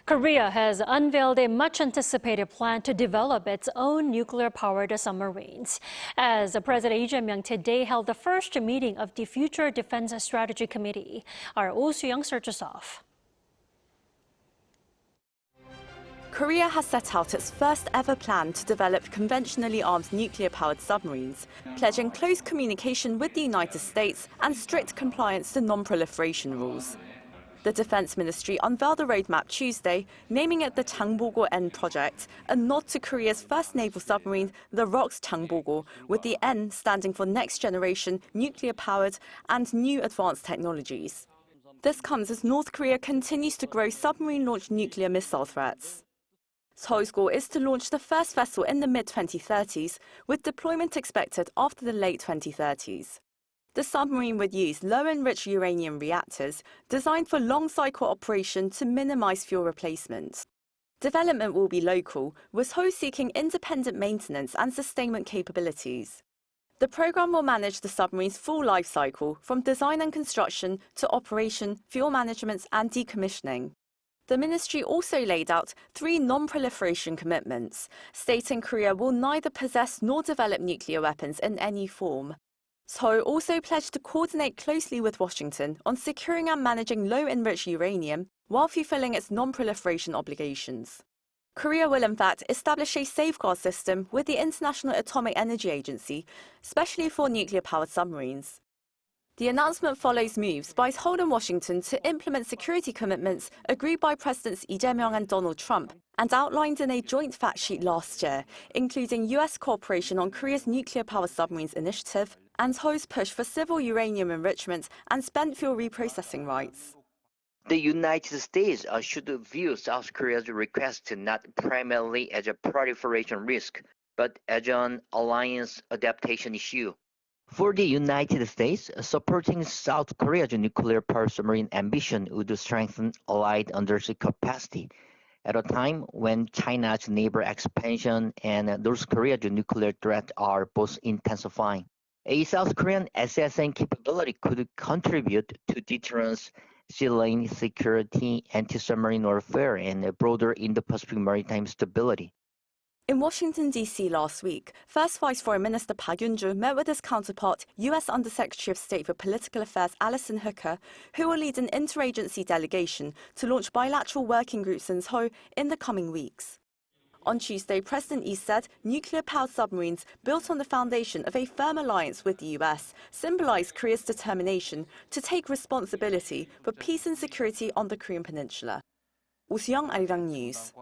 Korea has unveiled a much-anticipated plan to develop its own nuclear-powered submarines. As President Lee Jae Myung today held the first meeting of the Future Defense Strategy Committee, our Soo-young searches off. Korea has set out its first ever plan to develop conventionally armed nuclear-powered submarines, pledging close communication with the United States and strict compliance to non-proliferation rules. The Defense Ministry unveiled a roadmap Tuesday, naming it the Jang Bogo-N Project, a nod to Korea's first naval submarine, the ROKS Jang Bogo, with the N standing for Next Generation, Nuclear-Powered and New Advanced Technologies. This comes as North Korea continues to grow submarine-launched nuclear missile threats. Seoul's goal is to launch the first vessel in the mid-2030s, with deployment expected after the late 2030s. The submarine would use low-enriched uranium reactors designed for long-cycle operation to minimize fuel replacement. Development will be local, with Seoul seeking independent maintenance and sustainment capabilities. The program will manage the submarine's full life cycle, from design and construction to operation, fuel management and decommissioning. The ministry also laid out 3 non-proliferation commitments, stating Korea will neither possess nor develop nuclear weapons in any form. Seoul also pledged to coordinate closely with Washington on securing and managing low-enriched uranium while fulfilling its non-proliferation obligations. Korea will in fact establish a safeguard system with the International Atomic Energy Agency, especially for nuclear-powered submarines. The announcement follows moves by Seoul and Washington to implement security commitments agreed by Presidents Lee Jae Myung and Donald Trump and outlined in a joint fact sheet last year, including U.S. cooperation on Korea's nuclear-powered submarines initiative and Seoul's push for civil uranium enrichment and spent fuel reprocessing rights. The United States should view South Korea's request not primarily as a proliferation risk, but as an alliance adaptation issue. For the United States, supporting South Korea's nuclear-powered submarine ambition would strengthen Allied undersea capacity at a time when China's naval expansion and North Korea's nuclear threat are both intensifying. A South Korean SSN capability could contribute to deterrence, sea lane security, anti-submarine warfare, and broader Indo-Pacific maritime stability. In Washington, D.C. last week, First Vice Foreign Minister Park Yun-jo met with his counterpart, U.S. Undersecretary of State for Political Affairs Alison Hooker, who will lead an interagency delegation to launch bilateral working groups in Seoul in the coming weeks. On Tuesday, President Lee said nuclear-powered submarines built on the foundation of a firm alliance with the U.S. symbolize Korea's determination to take responsibility for peace and security on the Korean peninsula. Soo-young, Arirang News.